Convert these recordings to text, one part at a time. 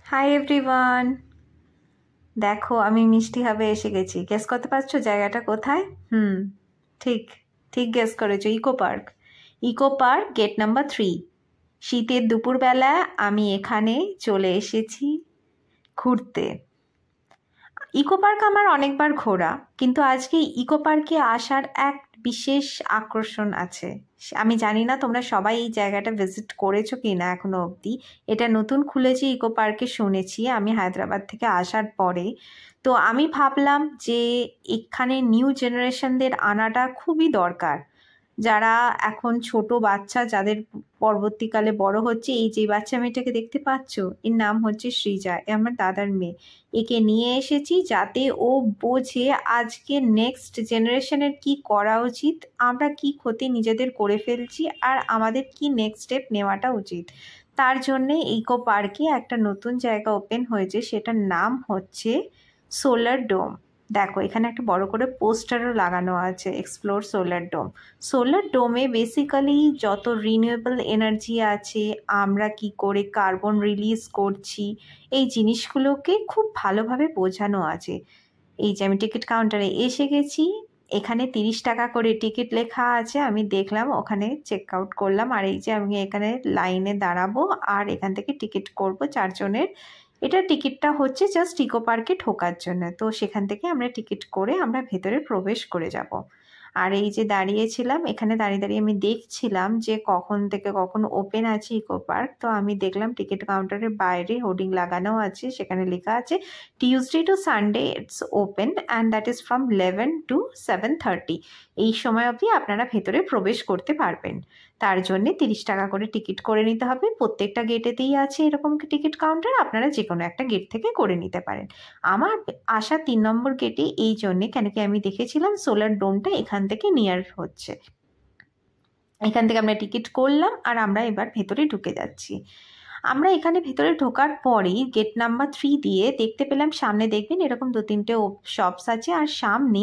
Hi everyone, দেখো আমি মিষ্টি হাবে এসে গেছি। গেস করতে পারছো জায়গাটা কোথায়? ঠিক ঠিক গেস করেছো, eco park. Eco park gate number 3। শীতের দুপুরবেলা আমি এখানে চলে এসেছি ঘুরতে। ইকো পার্ক আমার অনেকবার ঘোরা, কিন্তু আজকে ইকো পার্কে আসার এক বিশেষ আকর্ষণ আছে। আমি জানি না তোমরা সবাই এই জায়গাটা ভিজিট করেছো কি না এখনো অবধি। এটা নতুন খুলেছে ইকো পার্কে, শুনেছি আমি হায়দ্রাবাদ থেকে আসার পরে। তো আমি ভাবলাম যে এখানে নিউ জেনারেশনদের আনাটা খুবই দরকার। যারা এখন ছোট বাচ্চা, যাদের পরবর্তীকালে বড় হচ্ছে, এই যে বাচ্চা মেয়েটাকে দেখতে পাচ্ছ, এর নাম হচ্ছে সৃজা, এ আমার দাদার মেয়ে। একে নিয়ে এসেছি যাতে ও বোঝে আজকে নেক্সট জেনারেশনের কি করা উচিত, আমরা কি ক্ষতি নিজেদের করে ফেলছি, আর আমাদের কি নেক্সট স্টেপ নেওয়াটা উচিত। তার জন্যে ইকো পার্কে একটা নতুন জায়গা ওপেন হয়েছে, সেটার নাম হচ্ছে সোলার ডোম। দেখো এখানে একটা বড় করে পোস্টারও লাগানো আছে, এক্সপ্লোর সোলার ডোম। সোলার ডোমে বেসিক্যালি যত রিনিউয়েবল এনার্জি আছে, আমরা কি করে কার্বন রিলিজ করছি, এই জিনিসগুলোকে খুব ভালোভাবে বোঝানো আছে। এই যে আমি টিকিট কাউন্টারে এসে গেছি, এখানে 30 টাকা করে টিকিট লেখা আছে। আমি দেখলাম, ওখানে চেক আউট করলাম, আর এই যে আমি এখানে লাইনে দাঁড়াবো আর এখান থেকে টিকিট করব 4 জনের। এটা টিকিটটা হচ্ছে জাস্ট ইকো পার্কে ঢোকার জন্য। তো সেখান থেকে আমরা টিকিট করে আমরা ভেতরে প্রবেশ করে যাব। আর এই যে দাঁড়িয়েছিলাম এখানে, দাঁড়িয়ে দাঁড়িয়ে আমি দেখছিলাম যে কখন থেকে কখন ওপেন আছে ইকো পার্ক। তো আমি দেখলাম টিকিট কাউন্টারের বাইরে হোর্ডিং লাগানো আছে, সেখানে লেখা আছে Tuesday to Sunday it's open and that is from 11 to 7:30। এই সময় অবধি আপনারা ভেতরে প্রবেশ করতে পারবেন। তার জন্যে 30 টাকা করে টিকিট করে নিতে হবে। প্রত্যেকটা গেটেতেই আছে এরকম টিকিট কাউন্টার, আপনারা যে কোনো একটা গেট থেকে করে নিতে পারেন। আমার আসা 3 নম্বর গেটে এই জন্যে, কেন কি আমি দেখেছিলাম সোলার ডোমটা এখান থেকে নিয়ার হচ্ছে। এখান থেকে আমরা টিকিট করলাম আর আমরা এবার ভেতরে ঢুকে যাচ্ছি। আমরা এখানে ভেতরে ঢোকার পরেই গেট নাম্বার 3 দিয়ে দেখতে পেলাম সামনে, দেখবেন এরকম 2-3টে শপস আছে, আর সামনে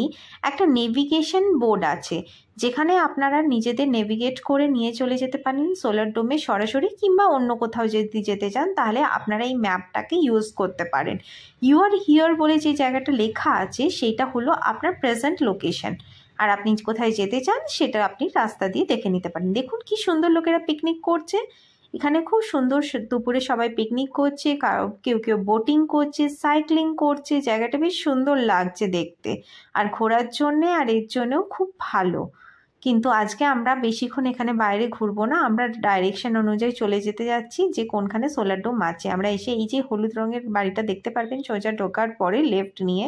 একটা নেভিগেশন বোর্ড আছে, যেখানে আপনারা নিজেদের নেভিগেট করে নিয়ে চলে যেতে পারেন সোলার ডোমে সরাসরি, কিংবা অন্য কোথাও যদি যেতে চান তাহলে আপনারা এই ম্যাপটাকে ইউজ করতে পারেন। ইউ আর হিয়ার বলে যে জায়গাটা লেখা আছে, সেইটা হলো আপনার প্রেজেন্ট লোকেশন, আর আপনি কোথায় যেতে চান সেটা আপনি রাস্তা দিয়ে দেখে নিতে পারেন। দেখুন কি সুন্দর লোকেরা পিকনিক করছে এখানে, খুব সুন্দর। দুপুরে সবাই পিকনিক করছে, কেউ কেউ বোটিং করছে, সাইক্লিং করছে। জায়গাটা বেশ সুন্দর লাগছে দেখতে, আর ঘোরার জন্যে আর এর জন্যও খুব ভালো। কিন্তু আজকে আমরা বেশিক্ষণ এখানে বাইরে ঘুরবো না, আমরা ডাইরেকশন অনুযায়ী চলে যেতে যাচ্ছি যে কোনখানে সোলার ডোম আছে। আমরা এসে এই যে হলুদ রঙের বাড়িটা দেখতে পারবেন সোজা ঢোকার পরে লেফট নিয়ে।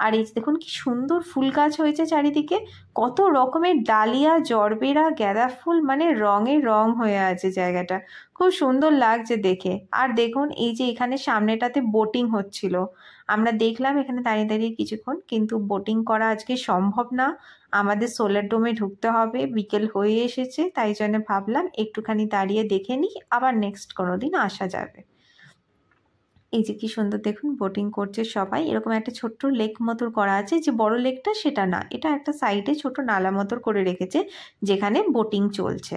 আর এই দেখুন কি সুন্দর ফুল গাছ হয়েছে চারিদিকে, কত রকমের ডালিয়া, জরবেরা, গাঁদা ফুল, মানে রঙে রং হয়ে আছে জায়গাটা, খুব সুন্দর লাগছে দেখে। আর দেখুন এই যে এখানে সামনেটাতে বোটিং হচ্ছিল, আমরা দেখলাম এখানে দাঁড়িয়ে দাঁড়িয়ে কিছুক্ষণ, কিন্তু বোটিং করা আজকে সম্ভব না, আমাদের সোলার ডোমে ঢুকতে হবে। বিকেল হয়ে এসেছে, তাই জন্য ভাবলাম একটুখানি দাঁড়িয়ে দেখে নিই, আবার নেক্সট কোনো দিন আসা যাবে। এই যে কি সুন্দর দেখুন বোটিং করছে সবাই। এরকম একটা ছোট্ট লেক মতো করা আছে, যে বড় লেকটা সেটা না, এটা একটা সাইডে ছোট নালা মতো করে রেখেছে যেখানে বোটিং চলছে।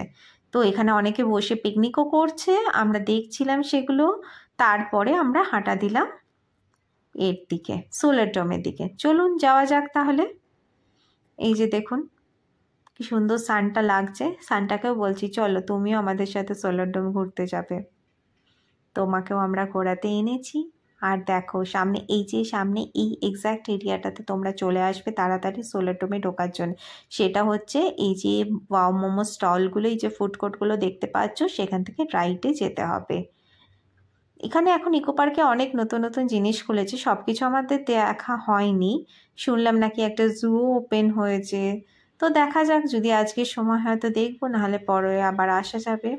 তো এখানে অনেকে বসে পিকনিকও করছে, আমরা দেখছিলাম সেগুলো। তারপরে আমরা হাঁটা দিলাম এর দিকে, সোলার ডোমের দিকে। চলুন যাওয়া যাক তাহলে। এই যে দেখুন কি সুন্দর সানটা লাগছে, সানটাকেও বলছি চলো তুমিও আমাদের সাথে সোলার ডোম ঘুরতে যাবে। তোমাকেও আমরা ঘোরাতে এনেছি। আর দেখো সামনে, এই যে সামনে এই এক্স্যাক্ট এরিয়াটাতে তোমরা চলে আসবে তাড়াতাড়ি সোলার ডোমে ঢোকার জন্য। সেটা হচ্ছে এই যে ওয়াও মোমো স্টলগুলো, এই যে ফুড কোর্টগুলো দেখতে পাচ্ছ, সেখান থেকে রাইটে যেতে হবে। এখানে এখন ইকো পার্কে অনেক নতুন নতুন জিনিস খুলেছে, সব কিছু আমাদের দেখা হয়নি। শুনলাম নাকি একটা জুও ওপেন হয়েছে, তো দেখা যাক, যদি আজকে সময় হয় তো দেখবো, নাহলে পরে আবার আসা যাবে।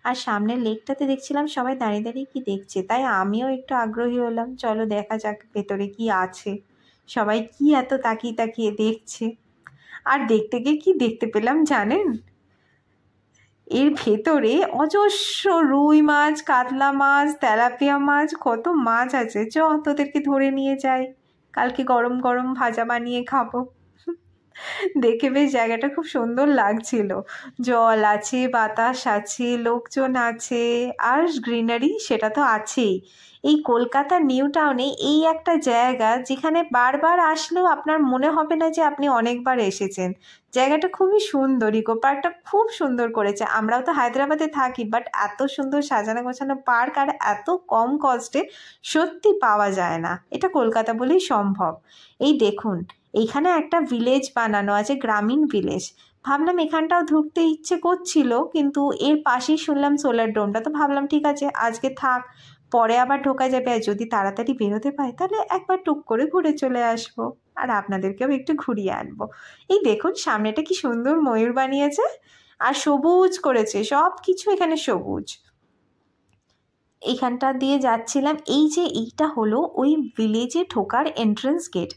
আর সামনের লেকটাতে দেখছিলাম সবাই দাঁড়িয়ে দাঁড়িয়ে কি দেখছে, তাই আমিও একটু আগ্রহী হলাম, চলো দেখা যাক ভেতরে কি আছে, সবাই কি এত তাকিয়ে তাকিয়ে দেখছে। আর দেখতে গিয়ে কি দেখতে পেলাম জানেন, এর ভেতরে অজস্র রুই মাছ, কাতলা মাছ, তেলাপিয়া মাছ, কত মাছ আছে। চ তোদেরকে ধরে নিয়ে যাই, কালকে গরম গরম ভাজা বানিয়ে খাবো। দেখে বেশ জায়গাটা খুব সুন্দর লাগছিল। জল আছে, বাতাস আছে, লোকজন আছে, আর গ্রিনারি সেটা তো আছেই। এই কলকাতার নিউ টাউনে এই একটা জায়গা যেখানে বারবার আসলেও আপনার মনে হবে না যে আপনি অনেকবার এসেছেন। জায়গাটা খুবই সুন্দর, ইকো পার্কটা খুব সুন্দর করেছে। আমরাও তো হায়দ্রাবাদে থাকি, বাট এত সুন্দর সাজানো গোছানো পার্ক আর এত কম কস্টে সত্যি পাওয়া যায় না। এটা কলকাতা বলেই সম্ভব। এই দেখুন, এইখানে একটা ভিলেজ বানানো আছে, গ্রামীণ ভিলেজ। ভাবলাম এখানটাও ঢুকতে ইচ্ছে করছিল, কিন্তু এর পাশেই শুনলাম সোলার ডোমটা, তো ভাবলাম ঠিক আছে আজকে থাক, পরে আবার ঢোকা যাবে। আর যদি তাড়াতাড়ি বেরোতে পাই তাহলে একবার টুক করে ঘুরে চলে আসবো, আর আপনাদেরকেও একটু ঘুরিয়ে আনবো। এই দেখুন সামনেটা কি সুন্দর ময়ূর বানিয়েছে, আর সবুজ করেছে, সব কিছু এখানে সবুজ। এইখানটা দিয়ে যাচ্ছিলাম, এই যে এইটা হলো ওই ভিলেজে ঢোকার এন্ট্রান্স গেট।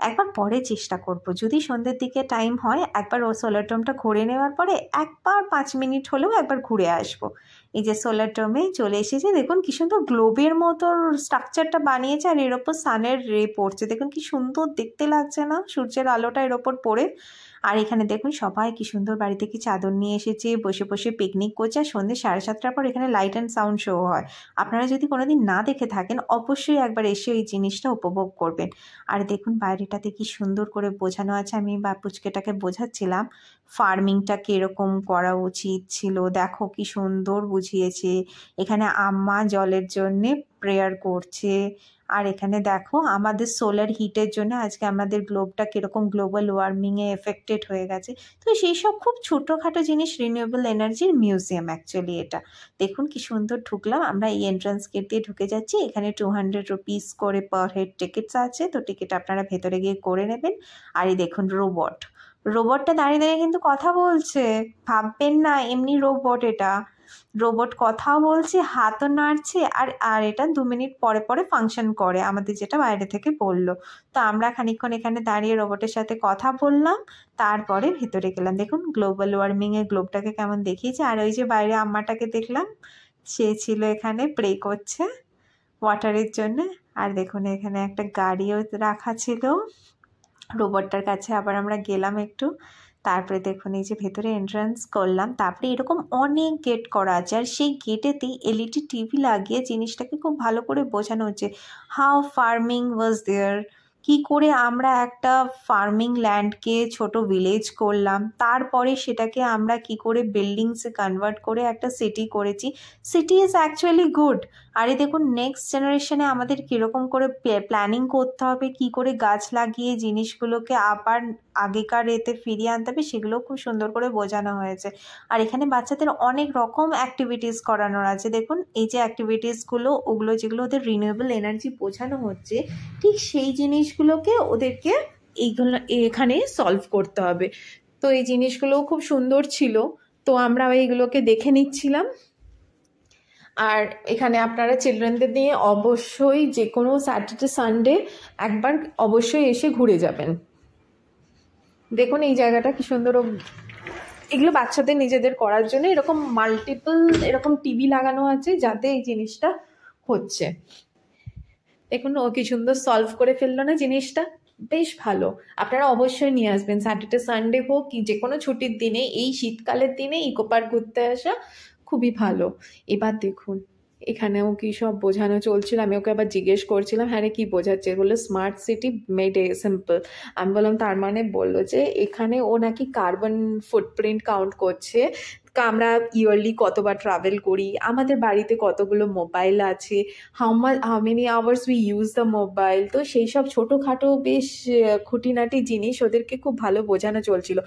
একবার পরে চেষ্টা করব, যদি সন্ধ্যের দিকে টাইম হয় একবার ও সোলার ডোমটা ঘুরে নেওয়ার পরে একবার 5 মিনিট হলেও একবার ঘুরে আসব। এই যে সোলার ডোমে চলে এসেছে, দেখুন কি সুন্দর গ্লোবের মতো স্ট্রাকচারটা বানিয়েছে, আর এর ওপর সানের রে পড়ছে, দেখুন কি সুন্দর দেখতে লাগছে না সূর্যের আলোটা এর ওপর পড়ে। আর এখানে দেখুন সবাই কি সুন্দর বাড়ি থেকে চাদর নিয়ে এসেছে, বসে বসে পিকনিক করছে। আর সন্ধ্যে 7:30টার পর এখানে লাইট অ্যান্ড সাউন্ড শো হয়। আপনারা যদি কোনোদিন না দেখে থাকেন অবশ্যই একবার এসে এই জিনিসটা উপভোগ করবেন। আর দেখুন বাইরেটাতে কি সুন্দর করে বোঝানো আছে, আমি বাপুচকেটাকে বোঝাচ্ছিলাম ফার্মিংটা কীরকম করা উচিত ছিল। দেখো কি সুন্দর বুঝিয়েছে। এখানে আম্মা জলের জন্যে প্রেয়ার করছে। আর এখানে দেখো আমাদের সোলার হিটের জন্য আজকে আমাদের গ্লোবটা কীরকম গ্লোবাল ওয়ার্মিংয়ে এফেক্টেড হয়ে গেছে। তো সেই সব খুব ছোটোখাটো জিনিস, রিনিউয়েবল এনার্জির মিউজিয়াম অ্যাকচুয়ালি এটা। দেখুন কি সুন্দর ঢুকলাম আমরা, এই এন্ট্রান্স গেট দিয়ে ঢুকে যাচ্ছি। এখানে 200 রুপিস করে পার হেড টিকিটস আছে, তো টিকিট আপনারা ভেতরে গিয়ে করে নেবেন। আর এই দেখুন রোবটটা দাঁড়িয়ে দাঁড়িয়ে কিন্তু কথা বলছে, ভাববেন না এমনি রোবট। এটা রোবট কথাও বলছে, হাতও নাড়ছে, আর আর এটা 2 মিনিট পরে পরে ফাংশন করে, আমাদের যেটা বাইরে থেকে বললো। তো আমরা খানিকক্ষণ এখানে দাঁড়িয়ে রোবটের সাথে কথা বললাম, তারপরে ভেতরে গেলাম। দেখুন গ্লোবাল ওয়ার্মিংয়ে গ্লোবটাকে কেমন দেখিয়েছে। আর ওই যে বাইরে আম্মাটাকে দেখলাম, সে ছিল এখানে প্রে করছে ওয়াটারের জন্য। আর দেখুন এখানে একটা গাড়িও রাখা ছিল রোবটটার কাছে। আবার আমরা গেলাম একটু, তারপরে দেখুন এই যে ভেতরে এন্ট্রান্স করলাম। তারপরে এরকম অনেক গেট করা আছে, আর সেই গেটেতেই এলইডি টিভি লাগিয়ে জিনিসটাকে খুব ভালো করে বোঝানো হচ্ছে হাউ ফার্মিং ওয়াজ দেয়ার, কি করে আমরা একটা ফার্মিং ল্যান্ডকে ছোট ভিলেজ করলাম, তারপরে সেটাকে আমরা কি করে বিল্ডিংসে কনভার্ট করে একটা সিটি করেছি। CT is actually good. আর এই দেখুন নেক্সট জেনারেশনে আমাদের কীরকম করে প্ল্যানিং করতে হবে, কি করে গাছ লাগিয়ে জিনিসগুলোকে আবার আগেকার এতে ফিরিয়ে আনতে হবে, সেগুলো খুব সুন্দর করে বোঝানো হয়েছে। আর এখানে বাচ্চাদের অনেক রকম অ্যাক্টিভিটিস করানোর আছে। দেখুন এই যে অ্যাক্টিভিটিসগুলো, ওগুলো যেগুলো ওদের রিনিউয়েবল এনার্জি বোঝানো হচ্ছে, ঠিক সেই জিনিসগুলোকে ওদেরকে এইগুলো এখানে সলভ করতে হবে। তো এই জিনিসগুলোও খুব সুন্দর ছিল, তো আমরা এইগুলোকে দেখে নিচ্ছিলাম। আর এখানে আপনারা চিলড্রেনদের নিয়ে অবশ্যই যে কোনো স্যাটারডে সানডে একবার অবশ্যই এসে ঘুরে যাবেন। দেখুন এই জায়গাটা কি সুন্দর। এগুলো বাচ্চাদের নিজেদের করার জন্য এরকম মাল্টিপল এরকম টিভি লাগানো আছে, যাতে এই জিনিসটা হচ্ছে। দেখুন ও কি সুন্দর সলভ করে ফেললো না জিনিসটা, বেশ ভালো। আপনারা অবশ্যই নিয়ে আসবেন, স্যাটারডে সানডে হোক কি যে কোনো ছুটির দিনে, এই শীতকালের দিনে ইকো পার্ক ঘুরতে আসা খুবই ভালো। এবার দেখুন এখানেও কি সব বোঝানো চলছিল, আমি ওকে আবার জিজ্ঞেস করছিলাম হ্যাঁ রে কী বোঝাচ্ছে, বললো smart city made a simple. আমি বললাম তার মানে, বললো যে এখানে ও নাকি কার্বন ফুটপ্রিন্ট কাউন্ট করছে, আমরা ইয়ারলি কতবার ট্রাভেল করি, আমাদের বাড়িতে কতগুলো মোবাইল আছে, how many hours we use the mobile. তো সেই সব ছোটোখাটো বেশ খুঁটিনাটি জিনিস ওদেরকে খুব ভালো বোঝানো চলছিল,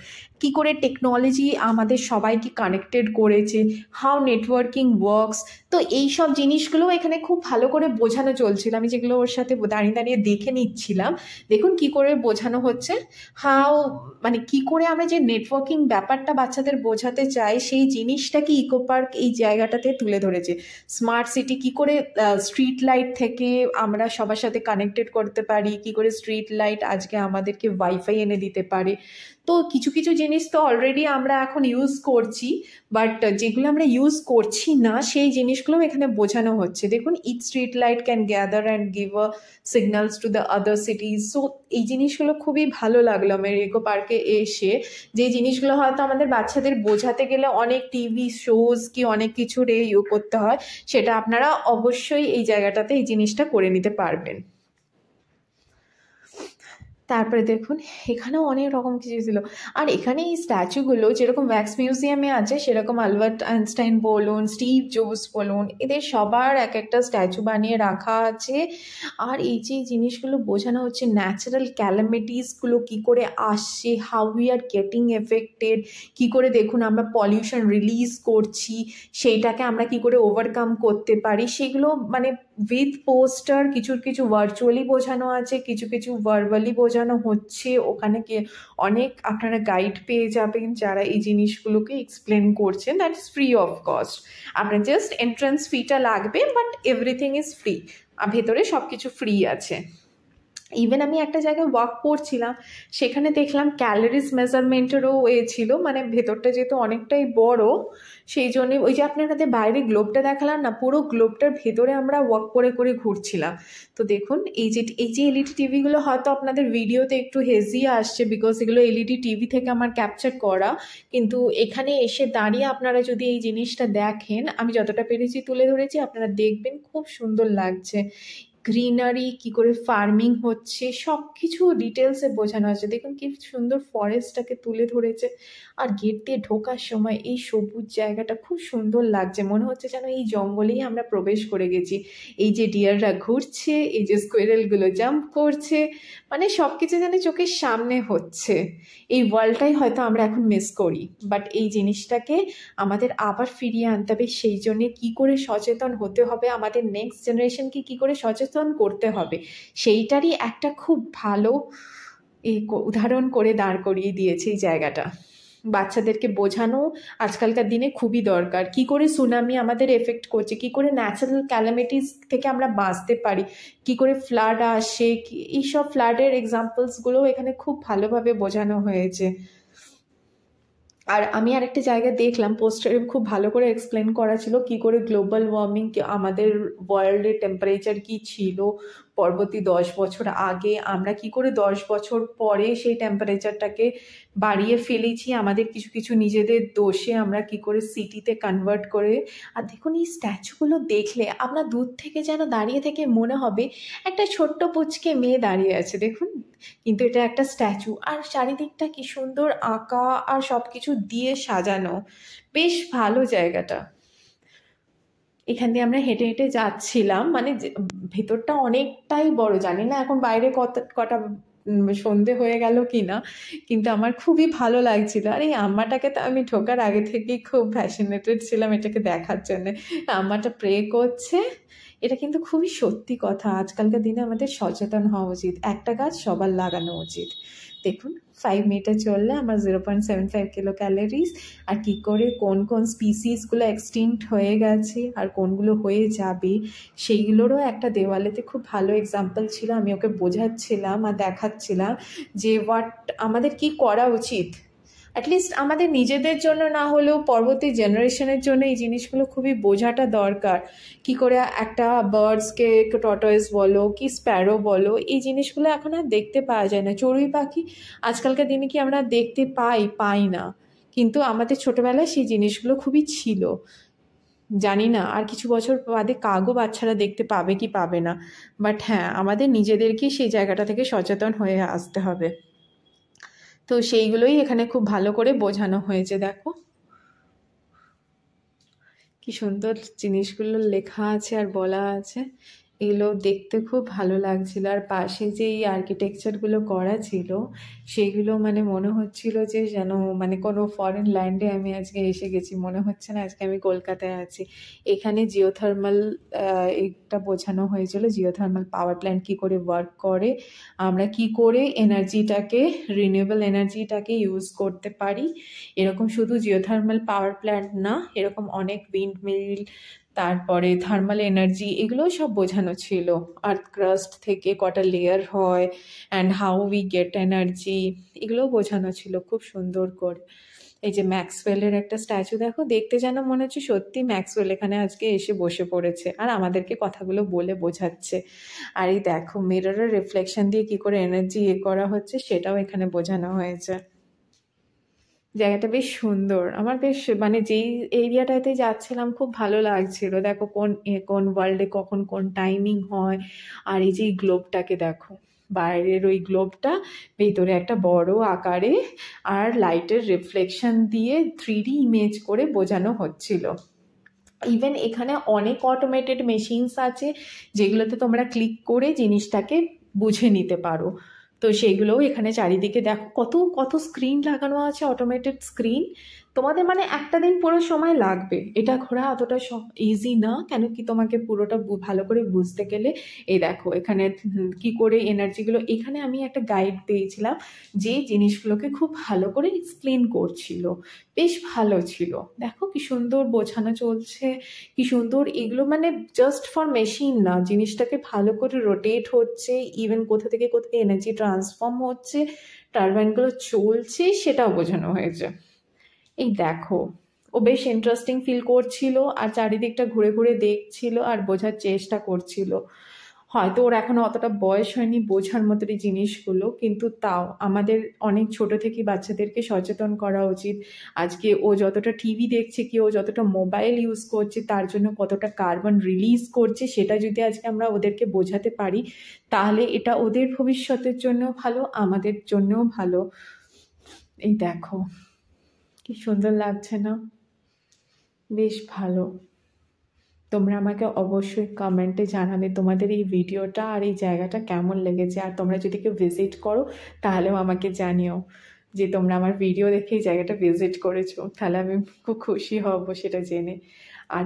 কি করে টেকনোলজি আমাদের সবাইকে কানেক্টেড করেছে, হাউ নেটওয়ার্কিং ওয়ার্কস। তো এই সব জিনিসগুলো এখানে খুব ভালো করে বোঝানো চলছিল, আমি যেগুলো ওর সাথে দাঁড়িয়ে দাঁড়িয়ে দেখে নিচ্ছিলাম। দেখুন কি করে বোঝানো হচ্ছে, হাউ মানে কি করে আমরা যে নেটওয়ার্কিং ব্যাপারটা বাচ্চাদের বোঝাতে চাই, সেই সেই জিনিসটাকে ইকো পার্ক এই জায়গাটাতে তুলে ধরেছে। স্মার্ট সিটি কী করে স্ট্রিট লাইট থেকে আমরা সবার সাথে কানেক্টেড করতে পারি, কী করে স্ট্রিট লাইট আজকে আমাদেরকে ওয়াইফাই এনে দিতে পারে। তো কিছু কিছু জিনিস তো অলরেডি আমরা এখন ইউজ করছি, বাট যেগুলো আমরা ইউজ করছি না সেই জিনিসগুলো এখানে বোঝানো হচ্ছে। দেখুন, each street light can gather and give a signals to the other cities. So এই জিনিসগুলো খুবই ভালো লাগলো আমার ইকো পার্কে এসে। যে জিনিসগুলো হয়তো আমাদের বাচ্চাদের বোঝাতে গেলে অনেক টিভি শোজ কি অনেক কিছুর করতে হয়, সেটা আপনারা অবশ্যই এই জায়গাটাতে এই জিনিসটা করে নিতে পারবেন। তারপরে দেখুন এখানেও অনেক রকম কিছু ছিল। আর এখানে এই স্ট্যাচুগুলো যেরকম ওয়্যাক্স মিউজিয়ামে আছে সেরকম আলবার্ট আইনস্টাইন বলুন, স্টিভ জবস বলুন, এদের সবার এক একটা স্ট্যাচু বানিয়ে রাখা আছে। আর এই যে জিনিসগুলো বোঝানো হচ্ছে ন্যাচারাল ক্যালামিটিসগুলো কী করে আসছে, how we are getting affected, কী করে দেখুন আমরা পলিউশন রিলিজ করছি, সেইটাকে আমরা কী করে ওভারকাম করতে পারি, সেগুলো মানে উইথ পোস্টার, কিছু কিছু ভার্চুয়ালি বোঝানো আছে, কিছু কিছু ভার্বালি বোঝানো হচ্ছে। ওখানে অনেক আপনারা গাইড পেয়ে যাবেন যারা এই জিনিসগুলোকে এক্সপ্লেন করছেন। That is free of cost. আপনার জাস্ট এন্ট্রান্স ফিটা লাগবে, বাট এভরিথিং ইজ ফ্রি। ভেতরে সব কিছু ফ্রি আছে। ইভেন আমি একটা জায়গায় ওয়াক করছিলাম, সেখানে দেখলাম ক্যালোরিজ মেজারমেন্টেরও ছিল, মানে ভেতরটা যেহেতু অনেকটাই বড় সেই জন্যে ওই যে আপনাদের বাইরে গ্লোবটা দেখালাম না, পুরো গ্লোবটার ভেতরে আমরা ওয়াক করে করে ঘুরছিলাম। তো দেখুন এই যে এলইডি টিভিগুলো হয়তো আপনাদের ভিডিওতে একটু হেজি আসছে, বিকজ এগুলো এলইডি টিভি থেকে আমার ক্যাপচার করা, কিন্তু এখানে এসে দাঁড়িয়ে আপনারা যদি এই জিনিসটা দেখেন, আমি যতটা পেরেছি তুলে ধরেছি, আপনারা দেখবেন খুব সুন্দর লাগছে। গ্রিনারি, কী করে ফার্মিং হচ্ছে, সব কিছু ডিটেলসে বোঝানো আছে। দেখুন কি সুন্দর ফরেস্টটাকে তুলে ধরেছে। আর গেট দিয়ে ঢোকার সময় এই সবুজ জায়গাটা খুব সুন্দর লাগছে, মনে হচ্ছে যেন এই জঙ্গলেই আমরা প্রবেশ করে গেছি। এই যে ডিয়াররা ঘুরছে, এই যে স্কোয়ারেলগুলো জাম্প করছে, মানে সব কিছু যেন চোখের সামনে হচ্ছে। এই ওয়ার্ল্ডটাই হয়তো আমরা এখন মিস করি, বাট এই জিনিসটাকে আমাদের আবার ফিরিয়ে আনতে হবে। সেই জন্যে কী করে সচেতন হতে হবে, আমাদের নেক্সট জেনারেশনকে কী করে সচেতন করতে হবে, সেইটারই একটা খুব ভালো উদাহরণ করে দাঁড় করিয়ে দিয়েছে এই জায়গাটা। বাচ্চাদেরকে বোঝানো আজকালকার দিনে খুবই দরকার, কি করে সুনামি আমাদের এফেক্ট করছে, কি করে ন্যাচারাল ক্যালামিটিস থেকে আমরা বাঁচতে পারি, কি করে ফ্লাড আসে, এইসব ফ্লাডের এক্সাম্পলসগুলো এখানে খুব ভালোভাবে বোঝানো হয়েছে। আর আমি আরেকটা জায়গায় দেখলাম পোস্টারে খুব ভালো করে এক্সপ্লেন করা ছিল কী করে গ্লোবাল ওয়ার্মিং, আমাদের ওয়ার্ল্ডের টেম্পারেচার কী ছিল পরবর্তী 10 বছর আগে, আমরা কি করে 10 বছর পরে সেই টেম্পারেচারটাকে বাড়িয়ে ফেলেছি আমাদের কিছু কিছু নিজেদের দোষে, আমরা কি করে সিটিতে কনভার্ট করে। আর দেখুন এই স্ট্যাচুগুলো দেখলে আপনার দূর থেকে যেন দাঁড়িয়ে থেকে মনে হবে একটা ছোট্ট পুচকে মেয়ে দাঁড়িয়ে আছে, দেখুন, কিন্তু এটা একটা স্ট্যাচু। আর চারিদিকটা কি সুন্দর আঁকা আর সব কিছু দিয়ে সাজানো, বেশ ভালো জায়গাটা। এখান দিয়ে আমরা হেঁটে হেঁটে যাচ্ছিলাম, মানে ভেতরটা অনেকটাই বড়, জানি না এখন বাইরে কটা সন্ধে হয়ে গেল কি না, কিন্তু আমার খুবই ভালো লাগছিল। আর এই আম্মাটাকে তো আমি ঢোকার আগে থেকেই খুব ফ্যাসিনেটেড ছিলাম এটাকে দেখার জন্য। আম্মাটা প্রে করছে, এটা কিন্তু খুবই সত্যি কথা। আজকালকার দিনে আমাদের সচেতন হওয়া উচিত, একটা গাছ সবার লাগানো উচিত। দেখুন 5 মিটার চললে আমার 0.75 কিলো ক্যালোরিজ। আর কী করে কোন কোন স্পিসিসগুলো এক্সটিংক্ট হয়ে গেছে আর কোনগুলো হয়ে যাবে সেইগুলোরও একটা দেওয়ালেতে খুব ভালো এক্সাম্পল ছিল। আমি ওকে বোঝাচ্ছিলাম আর দেখাচ্ছিলাম যে আমাদের কি করা উচিত, অ্যাটলিস্ট আমাদের নিজেদের জন্য না হলেও পরবর্তী জেনারেশনের জন্য এই জিনিসগুলো খুবই বোঝাটা দরকার। কি করে একটা বার্ডসকে, টর্টয়েস বলো কি স্প্যারো বলো, এই জিনিসগুলো এখন আর দেখতে পাওয়া যায় না। চড়ুই পাখি আজকালকার দিনে কি আমরা দেখতে পাই না, কিন্তু আমাদের ছোটোবেলায় সেই জিনিসগুলো খুবই ছিল। জানি না আর কিছু বছর বাদে কাকও বাচ্চারা দেখতে পাবে কি পাবে না, বাট হ্যাঁ আমাদের নিজেদেরকেই সেই জায়গাটা থেকে সচেতন হয়ে আসতে হবে। তো সেইগুলোই এখানে খুব ভালো করে বোঝানো হয়েছে। দেখো কি সুন্দর জিনিসগুলো লেখা আছে আর বলা আছে। এগুলো দেখতে খুব ভালো লাগছিল। আর পাশে যে এই আর্কিটেকচারগুলো করা ছিল সেগুলো মানে মনে হচ্ছিল যে যেন মানে কোনো ফরেন ল্যান্ডে আমি আজকে এসে গেছি, মনে হচ্ছে না আজকে আমি কলকাতায় আছি। এখানে জিওথার্মাল এটা বোঝানো হয়েছিল, জিওথার্মাল পাওয়ার প্ল্যান্ট কী করে ওয়ার্ক করে, আমরা কি করে এনার্জিটাকে রিনিউয়েবল এনার্জিটাকে ইউজ করতে পারি। এরকম শুধু জিওথার্মাল পাওয়ার প্ল্যান্ট না, এরকম অনেক উইন্ড মিল, তারপরে থার্মাল এনার্জি, এগুলোও সব বোঝানো ছিল। আর্থ ক্রাস্ট থেকে কটা লেয়ার হয় and how we get energy, এগুলোও বোঝানো ছিল খুব সুন্দর করে। এই যে ম্যাক্সওয়েলের একটা স্ট্যাচু দেখো, দেখতে যেন মনে হচ্ছে সত্যি ম্যাক্সওয়েল এখানে আজকে এসে বসে পড়েছে আর আমাদেরকে কথাগুলো বলে বোঝাচ্ছে। আর এই দেখো মিররের রিফ্লেকশন দিয়ে কি করে এনার্জি করা হচ্ছে সেটাও এখানে বোঝানো হয়েছে। জায়গাটা বেশ সুন্দর, আমার বেশ মানে যেই এরিয়াটাতে যাচ্ছিলাম খুব ভালো লাগছিল। দেখো কোন ওয়ার্ল্ডে কখন কোন টাইমিং হয়। আর এই যে গ্লোবটাকে দেখো, বাইরের ওই গ্লোবটা ভেতরে একটা বড় আকারে আর লাইটের রিফ্লেকশন দিয়ে 3D ইমেজ করে বোঝানো হচ্ছিল। ইভেন এখানে অনেক অটোমেটেড মেশিনস আছে যেগুলোতে তোমরা ক্লিক করে জিনিসটাকে বুঝে নিতে পারো। তো সেইগুলোও এখানে চারিদিকে দেখো, কত কত স্ক্রিন লাগানো আছে, অটোমেটেড স্ক্রিন। তোমাদের মানে একটা দিন পুরো সময় লাগবে, এটা ঘোরা অতটা ইজি না, কেন কি তোমাকে পুরোটা ভালো করে বুঝতে গেলে। এই দেখো এখানে কি করে এনার্জিগুলো, এখানে আমি একটা গাইড পেয়েছিলাম যে জিনিসগুলোকে খুব ভালো করে এক্সপ্লেন করছিল, বেশ ভালো ছিল। দেখো কি সুন্দর বোঝানো চলছে, কি সুন্দর এগুলো, মানে জাস্ট ফর মেশিন না, জিনিসটাকে ভালো করে রোটেট হচ্ছে, ইভেন কোথা থেকে কোথায় এনার্জি ট্রান্সফর্ম হচ্ছে, টারবাইনগুলো চলছে, সেটাও বোঝানো হয়েছে। এই দেখো ও বেশ ইন্টারেস্টিং ফিল করছিল আর চারিদিকটা ঘুরে ঘুরে দেখছিল আর বোঝার চেষ্টা করছিল। হয়তো ওর এখনো অতটা বয়স হয়নি বোঝার মতো এই জিনিসগুলো, কিন্তু তাও আমাদের অনেক ছোট থেকে বাচ্চাদেরকে সচেতন করা উচিত। আজকে ও যতটা টিভি দেখছে কি ও যতটা মোবাইল ইউজ করছে তার জন্য কতটা কার্বন রিলিজ করছে, সেটা যদি আজকে আমরা ওদেরকে বোঝাতে পারি তাহলে এটা ওদের ভবিষ্যতের জন্য ভালো, আমাদের জন্যও ভালো। এই দেখো কি সুন্দর লাগছে না, বেশ ভালো। তোমরা আমাকে অবশ্যই কমেন্টে জানাবে তোমাদের এই ভিডিওটা আর এই জায়গাটা কেমন লেগেছে। আর তোমরা যদি কেউ ভিজিট করো তাহলেও আমাকে জানিও যে তোমরা আমার ভিডিও দেখে এই জায়গাটা ভিজিট করেছো, তাহলে আমি খুব খুশি হব সেটা জেনে। আর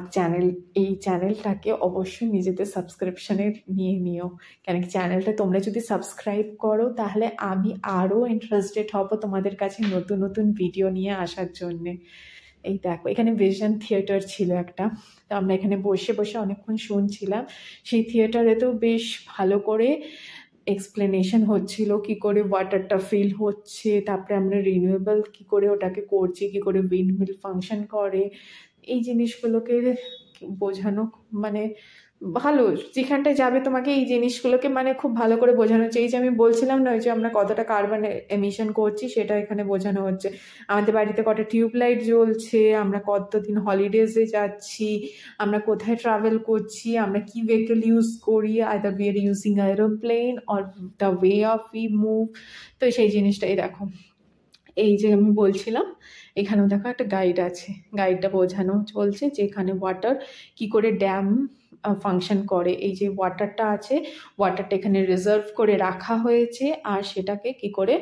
এই চ্যানেলটাকে অবশ্যই নিজেদের সাবস্ক্রিপশানে নিয়ে নিও, কেন কি চ্যানেলটা তোমরা যদি সাবস্ক্রাইব করো তাহলে আমি আরও ইন্টারেস্টেড হব তোমাদের কাছে নতুন নতুন ভিডিও নিয়ে আসার জন্যে। এই দেখো এখানে ভিশন থিয়েটার ছিল একটা, তো আমরা এখানে বসে বসে অনেকক্ষণ শুনছিলাম। সেই থিয়েটারেতেও বেশ ভালো করে এক্সপ্লেনেশন হচ্ছিল কি করে ওয়াটারটা ফিল হচ্ছে, তারপরে আমরা রিনিউয়েবল কি করে ওটাকে করছি, কি করে উইন্ড মিল ফাংশন করে, এই জিনিসগুলোকে বোঝানো মানে ভালো। যেখানটায় যাবে তোমাকে এই জিনিসগুলোকে মানে খুব ভালো করে বোঝানো হচ্ছে। এই যে আমি বলছিলাম না ওই যে আমরা কতটা কার্বন এমিশন করছি সেটা এখানে বোঝানো হচ্ছে। আমাদের বাড়িতে কটা টিউবলাইট জ্বলছে, আমরা কতদিন হলিডেজে যাচ্ছি, আমরা কোথায় ট্রাভেল করছি, আমরা কি ভেহিকল ইউজ করি, either we are using aeroplane or the way of we move. তো সেই জিনিসটাই দেখো, এই যে আমি বলছিলাম এখানেও দেখো একটা গাইড আছে, গাইডটা বোঝানো চলছে যে এখানে ওয়াটার কি করে ড্যাম ফাংশন করে। এই যে ওয়াটারটা আছে, ওয়াটারটা এখানে রিজার্ভ করে রাখা হয়েছে আর সেটাকে কি করে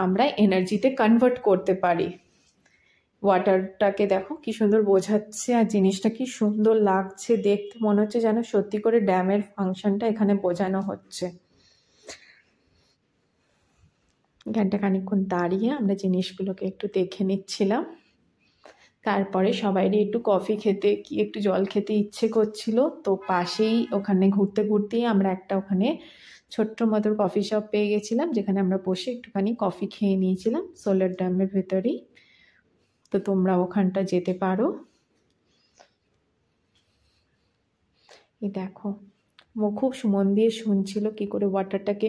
আমরা এনার্জিতে কনভার্ট করতে পারি। ওয়াটারটাকে দেখো কি সুন্দর বোঝাচ্ছে আর জিনিসটা কি সুন্দর লাগছে দেখতে, মনে হচ্ছে যেন সত্যি করে ড্যামের ফাংশনটা এখানে বোঝানো হচ্ছে। ঘন্টা খানিকক্ষণ দাঁড়িয়ে আমরা জিনিসগুলোকে একটু দেখে নিচ্ছিলাম, তারপরে সবাইরই একটু কফি খেতে কি একটু জল খেতে ইচ্ছে করছিল। তো পাশেই ওখানে ঘুরতে ঘুরতেই আমরা একটা ওখানে ছোট্ট মতো কফি শপ পেয়ে গেছিলাম, যেখানে আমরা বসে একটুখানি কফি খেয়ে নিয়েছিলাম সোলার ড্যামের ভেতরেই। তো তোমরা ওখানটা যেতে পারো। এই দেখো ও খুব মন দিয়ে শুনছিল কি করে ওয়াটারটাকে,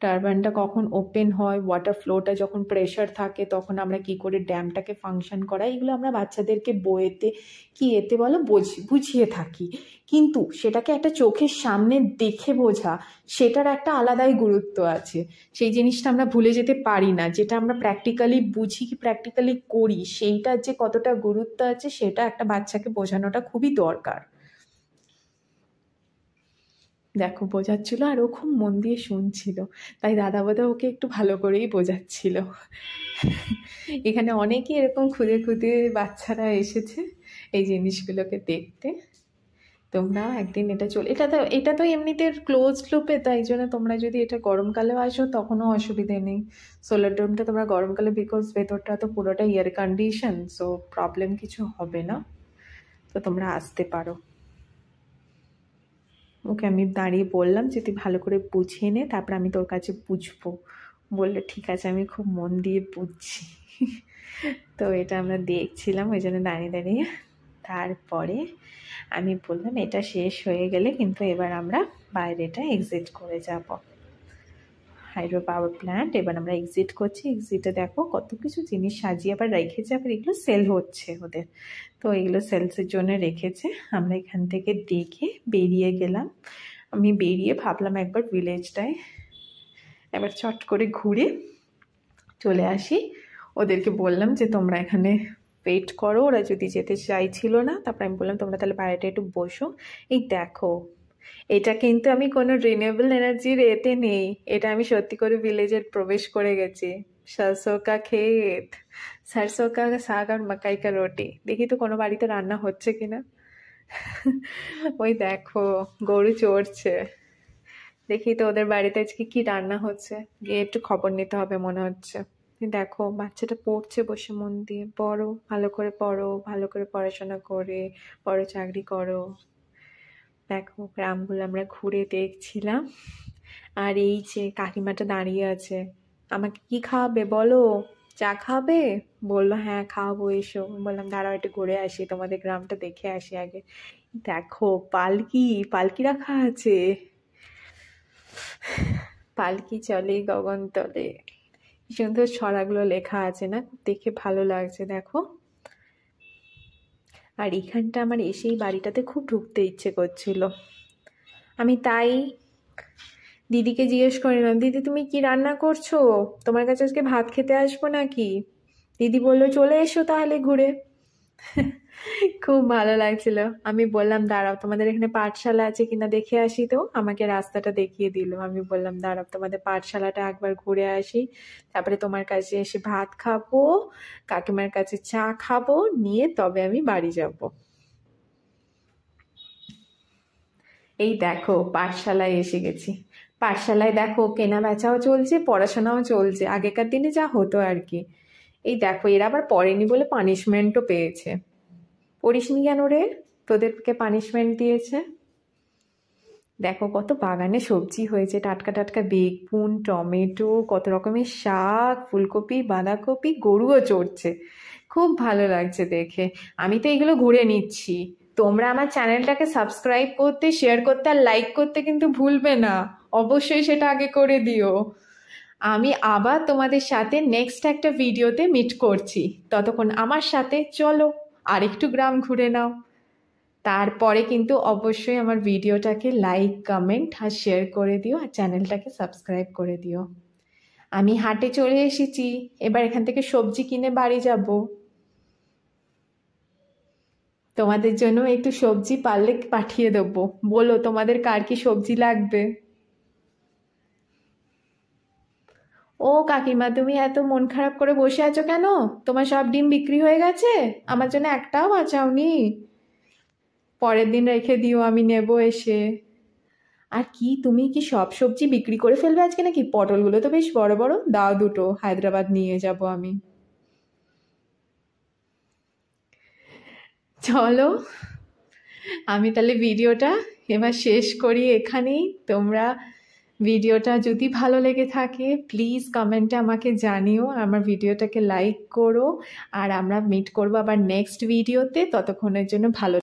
টারবাইনটা কখন ওপেন হয়, ওয়াটার ফ্লোটা যখন প্রেশার থাকে তখন আমরা কি করে ড্যামটাকে ফাংশন করাই। এগুলো আমরা বাচ্চাদেরকে বইয়েতে কি এতে বলো বুঝিয়ে থাকি, কিন্তু সেটাকে একটা চোখের সামনে দেখে বোঝা সেটার একটা আলাদাই গুরুত্ব আছে। সেই জিনিসটা আমরা ভুলে যেতে পারি না, যেটা আমরা প্র্যাকটিক্যালি বুঝি কি প্র্যাকটিক্যালি করি সেইটার যে কতটা গুরুত্ব আছে সেটা একটা বাচ্চাকে বোঝানোটা খুবই দরকার। দেখো বোঝাচ্ছিল, আর ও খুব মন দিয়ে শুনছিল, তাই দাদা বোধহয় ওকে একটু ভালো করেই বোঝাচ্ছিল। এখানে অনেকেই এরকম খুদে খুদে বাচ্চারা এসেছে এই জিনিসগুলোকে দেখতে। তোমরাও একদিন এটা তো এমনিতে ক্লোজ লুপে, তাই জন্য তোমরা যদি এটা গরমকালেও আসো তখনও অসুবিধে নেই। সোলার ডোমটা তোমরা গরমকালে, বিকজ ভেতরটা তো পুরোটা এয়ার কন্ডিশন, সো প্রবলেম কিছু হবে না, তো তোমরা আসতে পারো। ওকে আমি দাঁড়িয়ে বললাম যে তুই ভালো করে বুঝিয়ে নে, তারপর আমি তোর কাছে বুঝবো। বললো ঠিক আছে, আমি খুব মন দিয়ে বুঝছি। তো এটা আমরা দেখছিলাম ওই জন্য দাঁড়িয়ে দাঁড়িয়ে। তারপরে আমি বললাম এটা শেষ হয়ে গেলে কিন্তু এবার আমরা বাইরেটা এক্সিট করে যাব। হাইড্রো পাওয়ার প্ল্যান্ট এবার আমরা এক্সিট করছি। এক্সিটে দেখো কত কিছু জিনিস সাজিয়ে আবার রেখেছে, আবার এগুলো সেল হচ্ছে ওদের, তো এগুলো সেলসের জন্য রেখেছে। আমরা এখান থেকে দেখে বেরিয়ে গেলাম। আমি বেরিয়ে ভাবলাম একবার ভিলেজটায় এবার চট করে ঘুরে চলে আসি। ওদেরকে বললাম যে তোমরা এখানে ওয়েট করো, ওরা যদি যেতে চাইছিল না। তারপর আমি বললাম তোমরা তাহলে বাইরেটা একটু বসো। এই দেখো, এটা কিন্তু আমি কোনো রিনিউয়েবল এনার্জির এতে নেই, এটা আমি সত্যি করে ভিলেজের প্রবেশ করে গেছি। सरसों का खेत, सरसों का साग আর মাকাই কা রুটি। দেখি তো কোনো বাড়িতে রান্না হচ্ছে কিনা। ওই দেখো গরু চড়ছে, দেখি তো ওদের বাড়িতে আজকে কি রান্না হচ্ছে, গিয়ে একটু খবর নিতে হবে মনে হচ্ছে। দেখো বাচ্চাটা পড়ছে বসে মন দিয়ে। পড়ো, ভালো করে পড়ো, ভালো করে পড়াশোনা করে বড় চাকরি করো। দেখো গ্রামগুলো আমরা ঘুরে দেখছিলাম, আর এই যে কাকিমাটা দাঁড়িয়ে আছে, আমাকে কি খাওয়াবে বলো, চা খাবে? বললো হ্যাঁ খাওয়াবো, এসো। বললাম দাঁড়াও একটু ঘুরে আসি, তোমাদের গ্রামটা দেখে আসি আগে। দেখো পালকি, পালকি রাখা আছে, পালকি চলে গগন তলে, কি সুন্দর ছড়াগুলো লেখা আছে না, দেখে ভালো লাগছে। দেখো, আর এখানটা আমার এসেই বাড়িটাতে খুব ঢুকতে ইচ্ছে করছিল। আমি তাই দিদিকে জিজ্ঞেস করলাম, দিদি তুমি কি রান্না করছো, তোমার কাছে আজকে ভাত খেতে আসবো নাকি? দিদি বললো চলে এসো তাহলে ঘুরে। খুব ভালো লাগছিল। আমি বললাম দাঁড়াও তোমাদের এখানে পাঠশালা আছে কিনা দেখে আসি, তো আমাকে রাস্তাটা দেখিয়ে দিল। আমি বললাম দাঁড়াও তোমাদের পাঠশালাটা একবার ঘুরে আসি, তারপরে তোমার কাছে এসে ভাত খাবো, কাকিমার কাছে চা খাবো, নিয়ে তবে আমি বাড়ি যাব। এই দেখো পাঠশালায় এসে গেছি। পাঠশালায় দেখো কেনা বেচাও চলছে, পড়াশোনাও চলছে, আগেকার দিনে যা হতো আর কি। এই দেখো এরা আবার পড়েনি বলে পানিশমেন্টও পেয়েছে। পড়িসনি কেন রে, তোদেরকে পানিশমেন্ট দিয়েছে। দেখো কত বাগানে সবজি হয়েছে, টাটকা টাটকা বেগুন, টমেটো, কত রকমের শাক, ফুলকপি, বাঁধাকপি, গরুও চড়ছে। খুব ভালো লাগছে দেখে। আমি তো এগুলো ঘুরে নিচ্ছি। তোমরা আমার চ্যানেলটাকে সাবস্ক্রাইব করতে, শেয়ার করতে আর লাইক করতে কিন্তু ভুলবে না, অবশ্যই সেটা আগে করে দিও। আমি আবার তোমাদের সাথে নেক্সট একটা ভিডিওতে মিট করছি, ততক্ষণ আমার সাথে চলো আরেকটু গ্রাম ঘুরে নাও। তারপরে কিন্তু অবশ্যই আমার ভিডিওটাকে লাইক, কমেন্ট আর শেয়ার করে দিও, আর চ্যানেলটাকে সাবস্ক্রাইব করে দিও। আমি হাটে চলে এসেছি, এবার এখান থেকে সবজি কিনে বাড়ি যাব। তোমাদের জন্য একটু সবজি পারলে পাঠিয়ে দেবো, বলো তোমাদের কার কি সবজি লাগবে। ও কাকিমা তুমি এত মন খারাপ করে বসে আছো কেন? তোমার সব ডিম বিক্রি হয়ে গেছে, আমার জন্য একটাও বাঁচাওনি? পরের দিন রেখে দিও, আমি নেব এসে। আর কি তুমি কি সব সবজি বিক্রি করে ফেলবে আজকে নাকি? পটলগুলো তো বেশ বড় বড়, দাও দুটো, হায়দ্রাবাদ নিয়ে যাব আমি। চলো আমি তাহলে ভিডিওটা এবার শেষ করি এখানেই। তোমরা ভিডিওটা যদি ভালো লেগে থাকে প্লিজ কমেন্টে আমাকে জানিও, আমার ভিডিওটাকে লাইক করো, আর আমরা মিট করবো আবার নেক্সট ভিডিওতে। ততক্ষণের জন্য ভালো